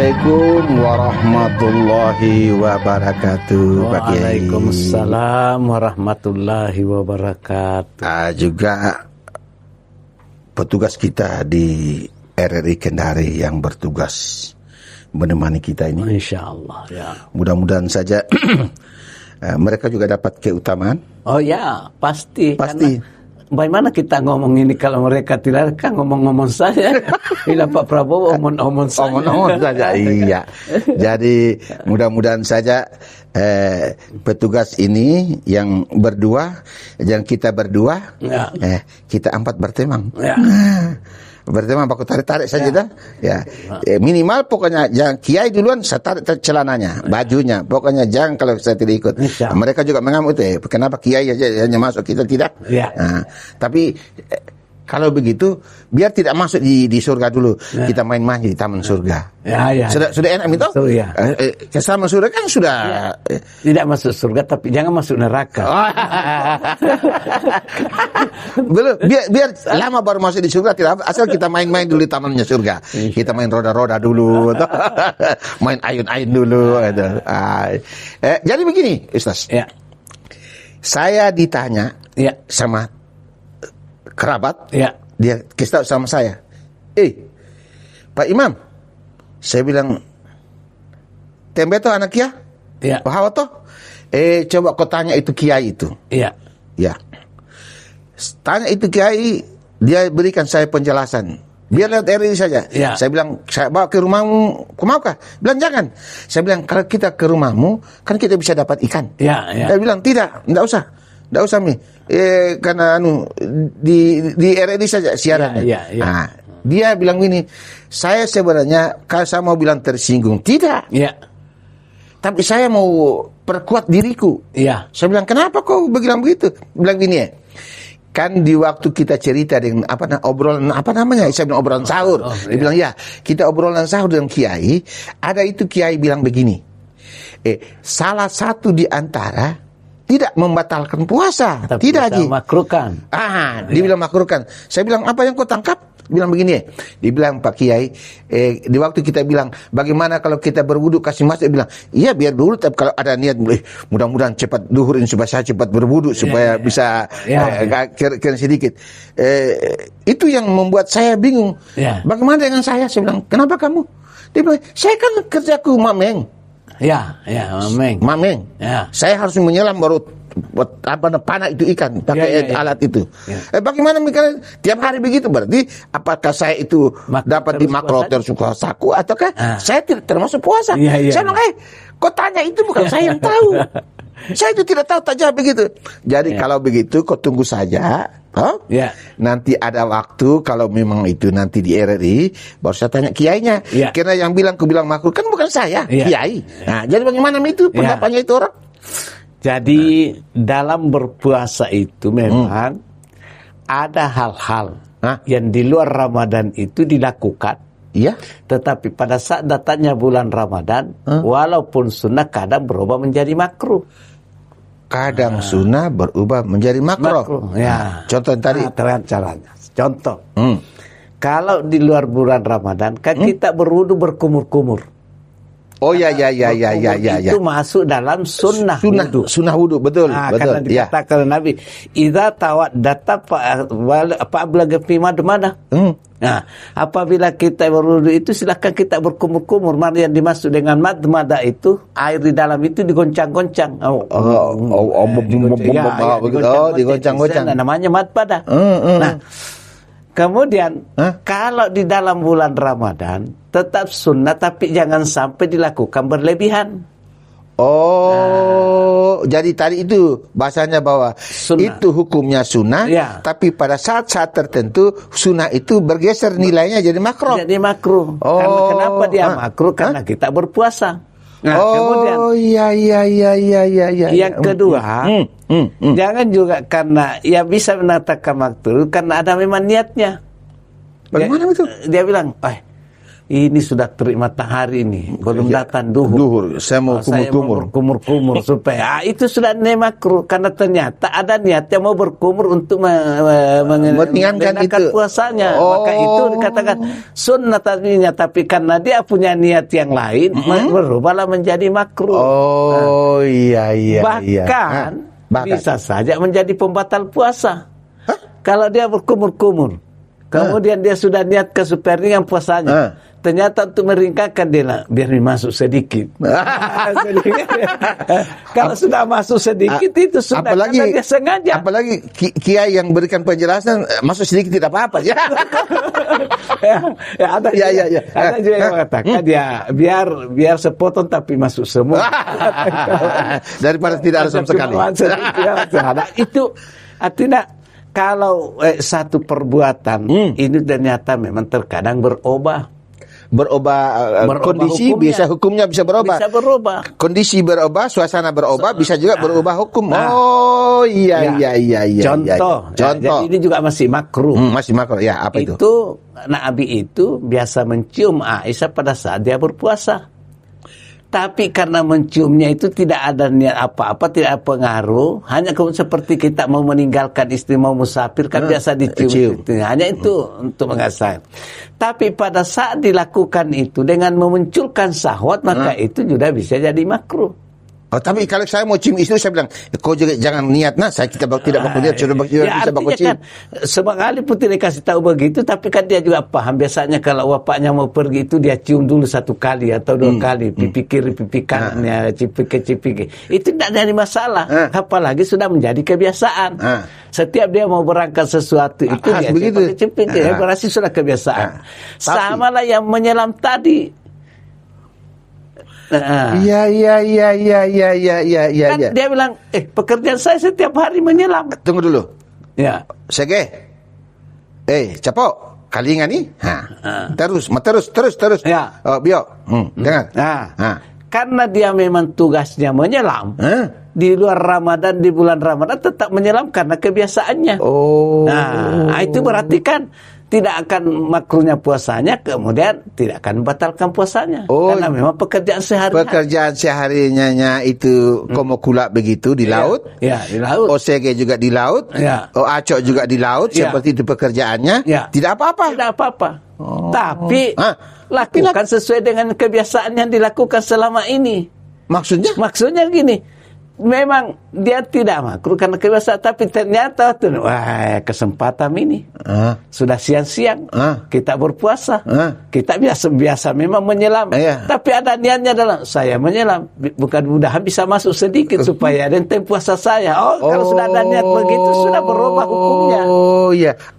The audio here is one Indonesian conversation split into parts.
Assalamualaikum warahmatullahi wabarakatuh. Waalaikumsalam warahmatullahi wabarakatuh. Juga petugas kita di RRI Kendari yang bertugas menemani kita ini. Insyaallah ya. Mudah-mudahan saja mereka juga dapat keutamaan. Oh ya, pasti. Pasti. Bagaimana kita ngomong ini kalau mereka tidak kan ngomong-ngomong saja. Bila Pak Prabowo omong-omong saja. Omong-omong saja, iya. Jadi mudah-mudahan saja petugas ini yang berdua, yang kita berdua, ya. Kita empat bertemang. Ya. Bertemang baku tarik-tarik saja dah. Ya. Minimal pokoknya jangan Kiai duluan saya tarik celananya, bajunya. Pokoknya jangan kalau saya tidak ikut. Mereka juga mengamuk itu. Kenapa Kiai aja hanya masuk kita tidak? Ya. Nah, tapi kalau begitu biar tidak masuk di surga dulu. Ya. Kita main-main di taman surga. Ya. Sudah enak minta? Ya. Ke taman surga kan sudah tidak masuk surga tapi jangan masuk neraka. Belum, biar lama baru masuk di surga tidak apa, asal kita main-main dulu di tamannya surga. Kita main roda-roda dulu, main ayun-ayun dulu. Jadi begini, Ustaz. Ya. Saya ditanya sama kerabat, dia kasih tahu sama saya, Pak Imam, saya bilang, tembe toh anak ya? Bahwa toh? Coba kau tanya itu kiai itu. Ya. Tanya itu kiai, dia berikan saya penjelasan. Biar lihat RRI saja. Ya. Saya bilang, saya bawa ke rumahmu, kau mau kah? Bilang jangan. Saya bilang, kalau kita ke rumahmu, kan kita bisa dapat ikan. Ya. Dia bilang, tidak usah Mi. Karena di RRI saja siarannya. Nah, dia bilang gini, saya sebenarnya kalau saya mau bilang tersinggung, tidak. Tapi saya mau perkuat diriku. Saya bilang, kenapa kau bilang begitu? Bilang gini ya. Kan di waktu kita cerita dengan obrolan saya bilang obrolan sahur. Dia bilang kita obrolan sahur dengan kiai, ada itu kiai bilang begini. Salah satu di antara tidak membatalkan puasa, tapi tidak Haji. Makruhkan. Dia bilang makruhkan. Saya bilang apa yang kau tangkap? Bilang begini. Dia bilang Pak Kiai, di waktu kita bilang bagaimana kalau kita berwudu kasih masuk, dia bilang iya biar dulu, tapi kalau ada niat mudah-mudahan cepat duhur ini supaya saya cepat berwudu supaya bisa kira sedikit. Itu yang membuat saya bingung. Bagaimana dengan saya? Saya bilang kenapa kamu? Dia bilang saya kan kerjaku mameng. Mameng. Saya harus menyelam baru panah itu ikan pakai alat itu. Bagaimana mereka tiap hari begitu? Berarti apakah saya itu dapat di makro tersuka saku ataukah saya tidak termasuk puasa? Saya bilang kau tanya itu bukan saya yang tahu. Saya itu tidak tahu, tak jawab begitu. Jadi kalau begitu kau tunggu saja. Nanti ada waktu kalau memang itu nanti di RRI baru saya tanya kiainya. Karena yang kau bilang makruh kan bukan saya, kiai. Nah, jadi bagaimana itu pendapatnya itu orang? Jadi dalam berpuasa itu memang ada hal-hal yang di luar Ramadan itu dilakukan. Tetapi pada saat datangnya bulan Ramadan, walaupun sunnah kadang berubah menjadi makruh. Kadang sunnah berubah menjadi makruh. Contoh tadi. Caranya. Contoh. Kalau di luar bulan Ramadan kan kita berwudu berkumur-kumur. Itu masuk dalam sunnah wudu. Sunnah wudu, betul. Karena dikatakan Nabi, idza tawaddata fa'ablaga fi madmada. Nah, apabila kita berwudu itu silakan kita berkumur-kumur. Mana yang dimaksud dengan madmada itu air di dalam itu digoncang-goncang. Digoncang-goncang. Namanya madmada. Nah, kemudian kalau di dalam bulan Ramadan tetap sunnah tapi jangan sampai dilakukan berlebihan. Jadi tadi itu bahasanya bahwa sunnah. Itu hukumnya sunnah, tapi pada saat-saat tertentu sunnah itu bergeser nilainya jadi makruh. Kenapa dia makruh? Karena kita berpuasa. Nah, kemudian yang kedua, jangan juga karena bisa menatakan makruh karena ada memang niatnya. Bagaimana itu? Dia bilang, ini sudah terik matahari nih, belum datang duhur. Saya mau kumur-kumur supaya itu sudah makruh karena ternyata ada niat yang mau berkumur untuk mengenakan puasanya. Maka itu dikatakan sunnah tadinya, tapi karena dia punya niat yang lain, berubahlah menjadi makruh. Bahkan bisa saja menjadi pembatal puasa. Kalau dia berkumur-kumur, kemudian dia sudah niat ke super ringan puasanya. Ternyata untuk meringkatkan dia biar masuk sedikit. Kalau sudah masuk sedikit itu sudah apalagi, dia sengaja. Apalagi kiai yang berikan penjelasan masuk sedikit tidak apa-apa. Ada juga yang mengatakan dia biar sepotong tapi masuk semua. Daripada tidak ada sama sekali. Itu artinya kalau satu perbuatan ini ternyata memang terkadang berubah kondisi hukumnya. Hukumnya bisa berubah. Kondisi berubah, suasana berubah, bisa juga berubah hukum. Iya. Contoh. Jadi ini juga masih makruh. Masih makruh. Ya, apa itu? Itu Nabi itu biasa mencium Aisyah pada saat dia berpuasa. Tapi karena menciumnya itu tidak ada niat apa-apa, tidak ada pengaruh, hanya seperti kita mau meninggalkan istri, mau musafir kan biasa dicium. Hanya itu untuk mengasah. Tapi pada saat dilakukan itu dengan memunculkan syahwat, maka itu juga bisa jadi makruh. Tapi kalau saya mau cium istri, saya bilang, kau juga jangan niat, saya tidak bakal lihat, sudah bisa bakal cium. Kan, sebenarnya pun tidak kasih tahu begitu, tapi kan dia juga paham. Biasanya kalau bapaknya mau pergi itu dia cium dulu 1 kali atau 2 kali, pipi kiri, pipi kanannya, cipi ke cipi. Itu tidak ada masalah, apalagi sudah menjadi kebiasaan. Setiap dia mau berangkat sesuatu itu dia cipi, berarti sudah kebiasaan. Sama lah yang menyelam tadi. Iya. Kan dia bilang, pekerjaan saya setiap hari menyelam. Tunggu dulu. Ya. Sege. Capok. Kalingan nih. Terus. Ya. Bio. Dengar. Karena dia memang tugasnya menyelam. Di luar Ramadan, di bulan Ramadan tetap menyelam karena kebiasaannya. Itu berarti kan tidak akan makruhnya puasanya, kemudian tidak akan membatalkan puasanya. Karena memang pekerjaan sehari-hari. Pekerjaan seharinya itu komokulak begitu di laut. Ya, di laut. Osege juga di laut. Acok juga di laut, seperti itu pekerjaannya. Tidak apa-apa. Tidak apa-apa. Tapi lakukan sesuai dengan kebiasaan yang dilakukan selama ini. Maksudnya? Maksudnya gini. Memang dia tidak makruh karena kebiasaan, tapi ternyata kesempatan ini sudah siang-siang kita berpuasa, kita biasa memang menyelam, tapi ada niatnya dalam saya menyelam, bukan mudahan bisa masuk sedikit supaya renteng puasa saya. Kalau sudah ada niat begitu sudah berubah hukumnya.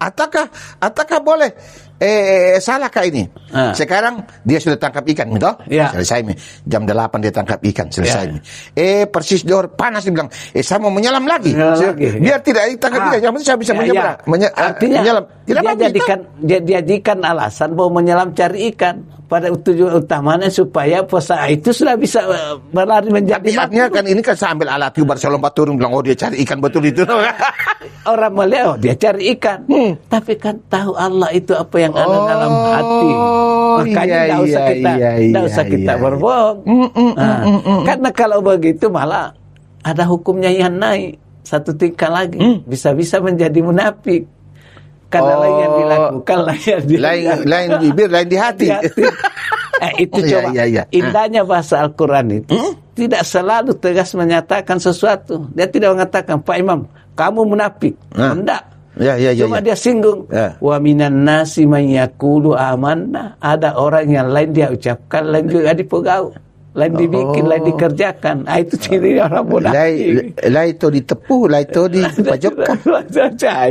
Ataukah boleh salahkah ini? Sekarang dia sudah tangkap ikan, toh? Selesai jam 8 dia tangkap ikan, selesai. Persis dor panas dia bilang, saya mau menyelam lagi. Biar tidak tangkap ikan, yang penting saya bisa menyeberang. Artinya menyelam. Dia jadikan alasan mau menyelam cari ikan. Pada tujuan utamanya supaya puasa itu sudah bisa berlari menjadi. Artinya kan ini kan saya ambil alat tubar, saya lompat turun bilang, dia cari ikan betul itu. Orang melihat dia cari ikan, tapi kan tahu Allah itu apa yang ada dalam hati. Makanya tidak usah kita berbohong. Karena kalau begitu malah ada hukumnya yang naik 1 tingkat lagi, bisa-bisa menjadi munafik. Karena lain yang dilakukan, lain bibir, lain di hati. Itu coba indahnya bahasa Al-Quran itu tidak selalu tegas menyatakan sesuatu. Dia tidak mengatakan, Pak Imam, kamu munafik. Tidak. Cuma dia singgung. Wa minan nasi man yaqulu amanna. Ada orang yang lain dia ucapkan, lain juga dipegau, lain dibikin, lain dikerjakan. Itu ciri orang munafik. Lain itu ditepuh, lain itu dipajokkan.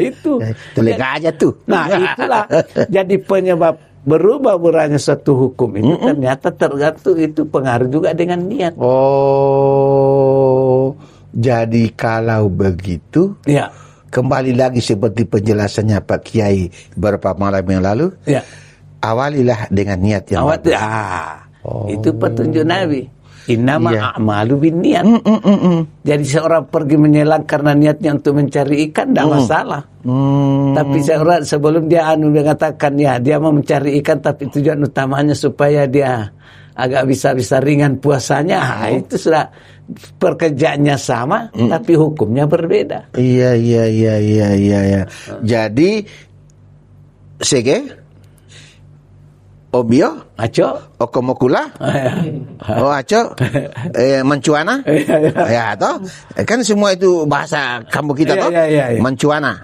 Itu lega aja tuh. Nah, itulah jadi penyebab berubah-ubahnya satu hukum itu ternyata tergantung itu pengaruh juga dengan niat. Jadi kalau begitu, kembali lagi seperti penjelasannya Pak Kiai beberapa malam yang lalu, awalilah dengan niat yang itu petunjuk Nabi. Innama a'malu binniyat. Jadi seorang pergi menyelam karena niatnya untuk mencari ikan, tidak masalah. Tapi seorang sebelum dia mengatakan dia mau mencari ikan, tapi tujuan utamanya supaya dia agak bisa ringan puasanya, itu sudah pekerjaannya sama, tapi hukumnya berbeda. Iya. Jadi sege Obio, Aco, Okomokula, Aco, Mancuana, ya toh, kan semua itu bahasa kampung kita toh, Mancuana,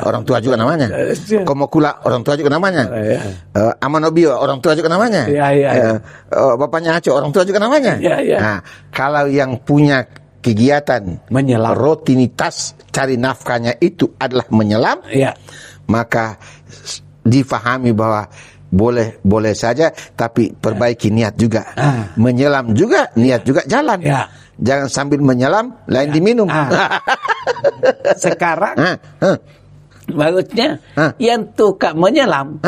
orang tua juga namanya, Komokula orang tua juga namanya, Amanobio orang tua juga namanya, bapaknya Aco orang tua juga namanya. Nah, kalau yang punya kegiatan menyelam, rutinitas cari nafkahnya itu adalah menyelam, maka difahami bahwa boleh saja, tapi perbaiki niat juga. Menyelam juga, niat juga jalan. Jangan sambil menyelam lain diminum. Sekarang bagusnya yang tukang menyelam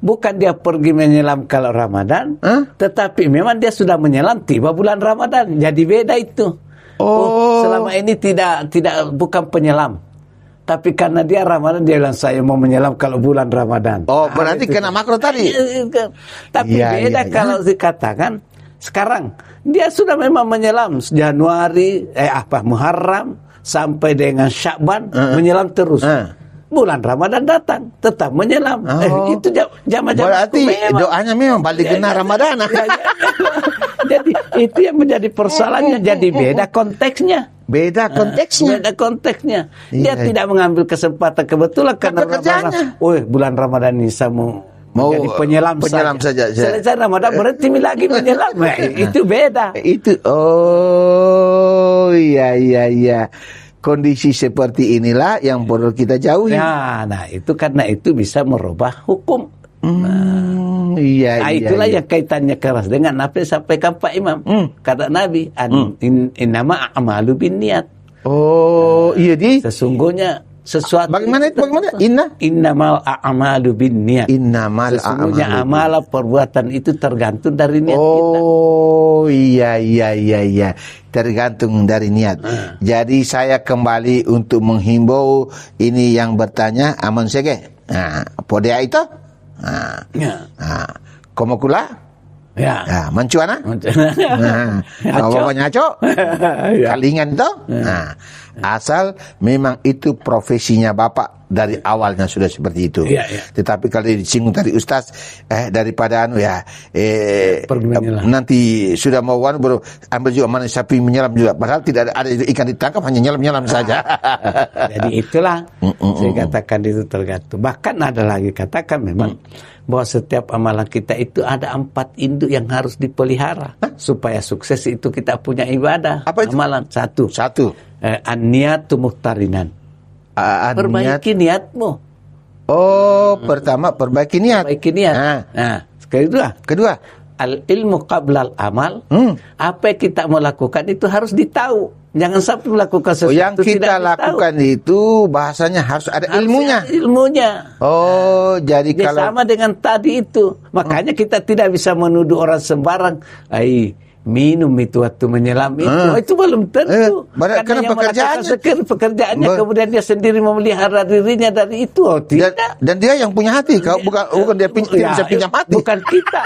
bukan dia pergi menyelam kalau Ramadan, tetapi memang dia sudah menyelam tiba bulan Ramadan. Jadi beda itu. Selama ini tidak bukan penyelam. Tapi karena dia Ramadan, dia bilang saya mau menyelam kalau bulan Ramadan. Berarti kena makro tadi. Tapi beda kalau dikatakan sekarang dia sudah memang menyelam Januari Muharram sampai dengan Sya'ban, menyelam terus. Bulan Ramadan datang tetap menyelam. Itu jamaah. Berarti doanya memang balik kena Ramadan. Jadi itu yang menjadi persoalannya. Jadi beda konteksnya. Beda konteksnya. Dia tidak mengambil kesempatan kebetulan karena Ramadan. Bulan Ramadan ini saya mau jadi penyelam saja. Selesai Ramadan berhenti lagi menyelam. Itu beda. Itu iya. Kondisi seperti inilah yang perlu kita jauhi. Nah, itu karena itu bisa merubah hukum. Iya. Itulah yang kaitannya keras dengan apa yang disampaikan Pak Imam. Kata Nabi, innama a'malu binniyat. Iya sesungguhnya sesuatu. Bagaimana? Innamal a'malu binniyat. Sesungguhnya amal perbuatan itu tergantung dari niat kita. Iya. Tergantung dari niat. Jadi saya kembali untuk menghimbau ini yang bertanya aman sege. Podea itu? Komokula? Mancuana? Bapaknya Aco? Kalingan itu? Asal memang itu profesinya Bapak dari awalnya sudah seperti itu. Tetapi kalau disinggung tadi Ustaz, daripada nanti sudah mau baru ambil juga mana sapi menyelam juga. Padahal tidak ada ikan ditangkap, hanya nyelam saja. Jadi itulah saya katakan itu tergantung. Bahkan ada lagi katakan memang bahwa setiap amalan kita itu ada 4 induk yang harus dipelihara supaya sukses itu kita punya ibadah. Apa itu? Amalan satu. An-niyatu muhtarinan. Perbaiki niatmu. Pertama perbaiki niat. Kedua al-ilmu qablal amal. Apa yang kita mau lakukan itu harus ditahu. Jangan sampai melakukan sesuatu yang kita lakukan itu bahasanya harus ada ilmunya. Jadi kalau sama dengan tadi itu. Makanya kita tidak bisa menuduh orang sembarang. Minum itu waktu menyelam itu belum tentu. Karena pekerjaannya kemudian dia sendiri memelihara dirinya dari itu. Tidak. Dan dia yang punya hati, bukan dia bisa pinjam hati. Bukan kita.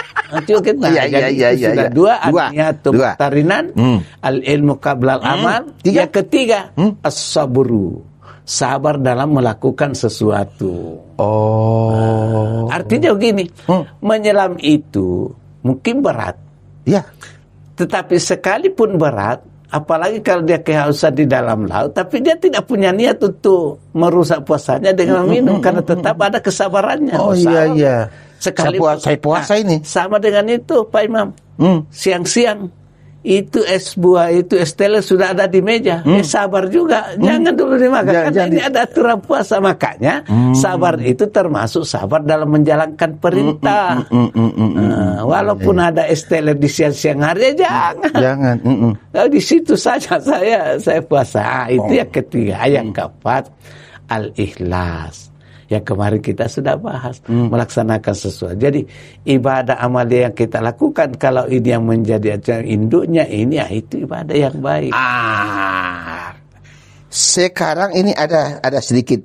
Sudah dua. An-niyatu muhtarinan, al-ilmu qablal amal. Yang ketiga, as-sabru. Sabar dalam melakukan sesuatu. Artinya begini, menyelam itu mungkin berat. Tetapi sekalipun berat, apalagi kalau dia kehausan di dalam laut, tapi dia tidak punya niat untuk merusak puasanya dengan minum, karena tetap ada kesabarannya. Sekalipun saya puasa ini. Sama dengan itu Pak Imam. Siang-siang itu es buah, itu es teler sudah ada di meja. Sabar juga, jangan dulu dimakan. Karena ini ada aturan puasa, makanya sabar itu termasuk sabar dalam menjalankan perintah. Walaupun ada es teler di siang-siang hari, jangan. Di situ saja saya puasa. Itu yang ketiga. Yang keempat, al-ikhlas. yang kemarin kita sudah bahas, melaksanakan sesuatu. Jadi ibadah amalia yang kita lakukan, kalau ini yang menjadi induknya ini, ya itu ibadah yang baik. Sekarang ini ada sedikit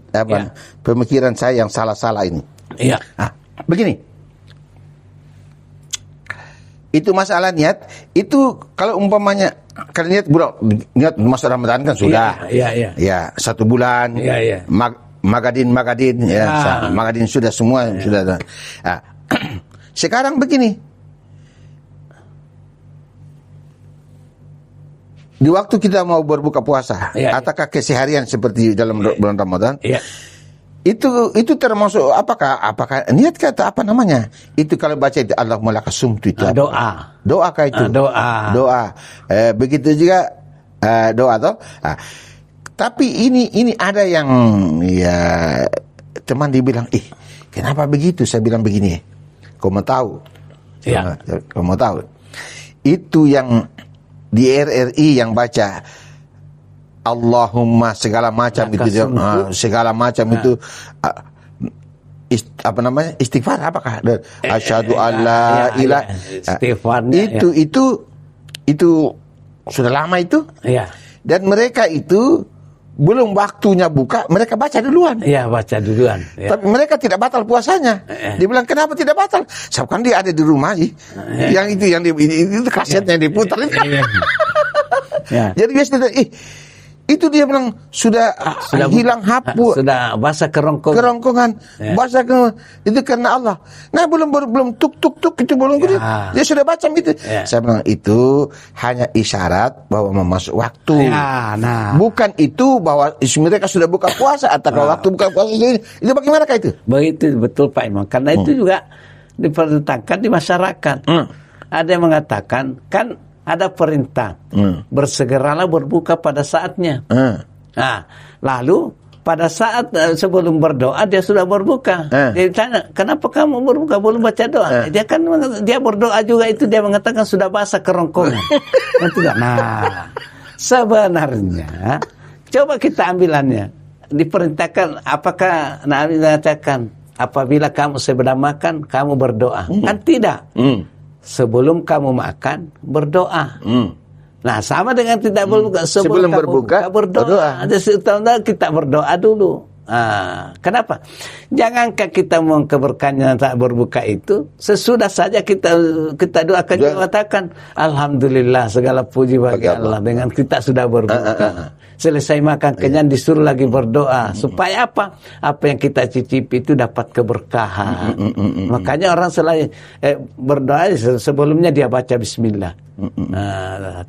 pemikiran saya yang salah-salah ini. Iya. Begini. Itu masalah niat, itu kalau umpamanya karena niat masuk Ramadan kan sudah. Iya. Ya, 1 bulan. Iya. Magadin ya. Magadin sudah semua sudah. Sekarang begini. Di waktu kita mau berbuka puasa, ataukah keseharian seperti dalam bulan Ramadan? Iya. Itu termasuk apakah niat atau apa namanya? Itu kalau baca itu Allahumma laka sumtu itu doa kah itu? Doa. Begitu juga doa toh. Tapi ini ada yang teman dibilang, kenapa begitu? Saya bilang begini, kau mau tahu? Iya. Kau mau tahu? Itu yang di RRI yang baca Allahumma segala macam itu segala macam itu istighfar apakah asyhadu alla ilaha itu sudah lama itu dan mereka itu belum waktunya buka mereka baca duluan tapi mereka tidak batal puasanya. Dibilang kenapa tidak batal? Sebab kan dia ada di rumah yang itu kasetnya diputar jadi biasanya itu dia bilang sudah hilang hapus, sudah basah kerongkongan, basah itu karena Allah. Nah belum tuk itu belum dia sudah baca itu. Saya bilang itu hanya isyarat bahwa masuk waktu. Bukan itu bahwa mereka sudah buka puasa atau waktu buka puasa itu bagaimanakah itu? Begitu betul Pak Imam. Karena itu juga dipertentangkan di masyarakat. Ada yang mengatakan kan ada perintah bersegeralah berbuka pada saatnya. Lalu pada saat sebelum berdoa dia sudah berbuka. Dia tanya, kenapa kamu berbuka belum baca doa? Dia berdoa juga itu dia mengatakan sudah basah kerongkongan. Sebenarnya coba kita ambilannya. Diperintahkan apakah Nabi mengatakan apabila kamu sebelum makan kamu berdoa? Kan tidak. Sebelum kamu makan berdoa. Nah sama dengan tidak berbuka. Sebelum berbuka berdoa. Ada kita berdoa dulu. Kenapa? Jangankah kita mau keberkahannya tak berbuka itu sesudah saja kita doakan katakan alhamdulillah segala puji bagi Allah dengan kita sudah berbuka. Selesai makan kenyang disuruh lagi berdoa supaya apa yang kita cicipi itu dapat keberkahan. Makanya orang selain berdoa sebelumnya dia baca bismillah.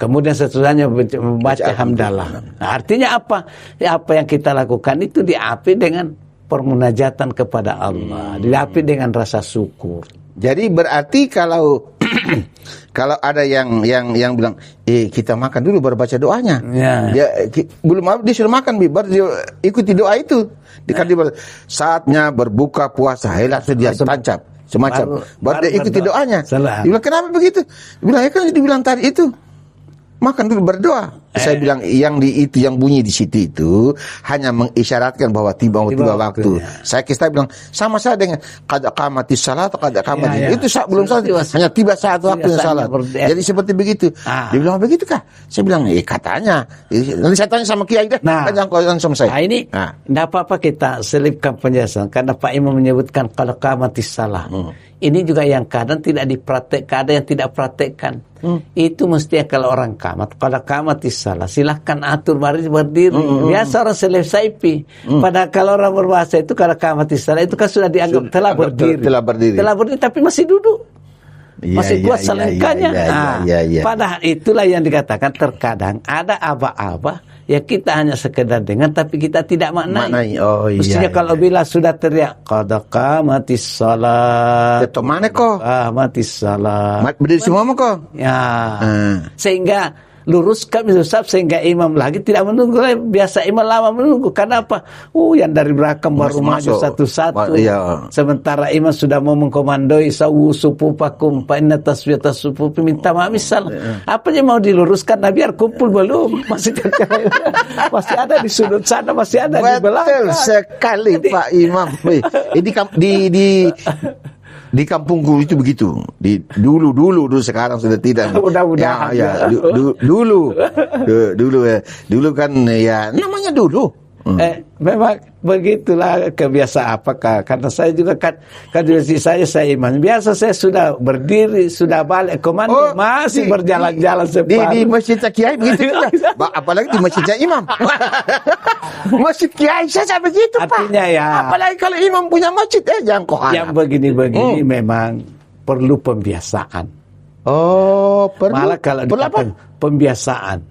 Kemudian setelahnya membaca hamdalah. Artinya apa? Apa yang kita lakukan itu diapi dengan permunajatan kepada Allah, diapi dengan rasa syukur. Jadi berarti kalau ada yang bilang kita makan dulu baru baca doanya. Dia sudah makan baru dia ikuti doa itu. Saatnya berbuka puasa, langsung dia tancap semacam baru dia ikuti doanya. Dia bilang kenapa begitu? Dia bilang kan dibilang tadi itu makan dulu berdoa. Saya bilang yang bunyi di situ itu hanya mengisyaratkan bahwa tiba waktu. Saya bilang sama saja dengan qad qamatis salat itu belum salat hanya tiba saat waktu salat. Jadi seperti begitu. Dia bilang begitu kah? Saya bilang katanya. Nanti saya tanya sama kiai deh. Jangan sama saya. Ini enggak apa-apa kita selipkan penjelasan karena Pak Imam menyebutkan qad qamatis salat. Ini juga yang kadang tidak dipraktekkan, ada yang tidak praktekkan. Itu mestinya kalau orang kamat, pada kamatis salah, silahkan atur mari berdiri. Biasa orang selesai pi. Padahal kalau orang berbahasa itu kalau kamatis salah itu kan sudah dianggap telah berdiri. Telah berdiri tapi masih duduk. Masih kuat selengkanya. Padahal itulah yang dikatakan terkadang ada aba-aba ya kita hanya sekedar dengar tapi kita tidak maknai. Mestinya kalau bila sudah teriak qad qamatis shalah. Itu mana kok? Qamatis shalah. Berdiri semua kok. Sehingga luruskan Ustaz sehingga imam lagi tidak menunggu. Biasa imam lama menunggu. Karena apa? Yang dari belakang baru maju satu-satu. Sementara imam sudah mau mengkomandoi sawu sufufakum fa inna taswiyatas sufufi minta maaf misal. Apa yang mau diluruskan? Nah, biar kumpul belum. Masih ada di sudut sana, masih ada di belakang. Betul sekali Pak Imam. Di kampungku itu begitu. Dulu sekarang sudah tidak. Mudah-mudahan. Dulu kan ya namanya dulu. Memang begitulah kebiasaan apakah karena saya juga kan di saya imam biasa saya sudah berdiri sudah balik komando masih berjalan-jalan di masjid Kiai begitu juga. Apalagi di masjid imam. Masjid Kiai saya begitu artinya Pak. Apalagi kalau imam punya masjid jangan kok. Yang begini memang perlu pembiasaan. Perlu. Malah kalau pembiasaan.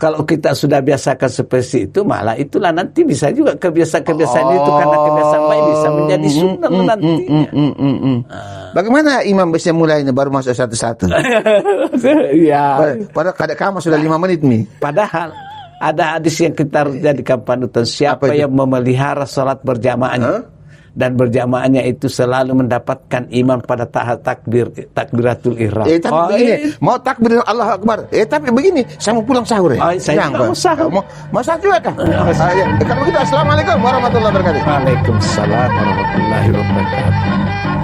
Kalau kita sudah biasakan seperti itu, malah itulah nanti bisa juga kebiasaan-kebiasaan itu karena kebiasaan baik bisa menjadi sunnah nantinya. Bagaimana imam bisa mulai baru masuk satu-satu? Ya. Padahal kadang-kadang sudah 5 menit nih. Padahal ada hadis yang kita jadikan panutan siapa yang memelihara salat berjamaahnya. Dan berjamaahnya itu selalu mendapatkan iman pada tahap takbiratul ihram. Tapi begini, mau takbir Allah Akbar. Tapi begini, saya mau pulang sahur ya. Saya mau sahur. Mau sahur juga kan? Kalau begitu, assalamualaikum warahmatullahi wabarakatuh. Waalaikumsalam warahmatullahi wabarakatuh.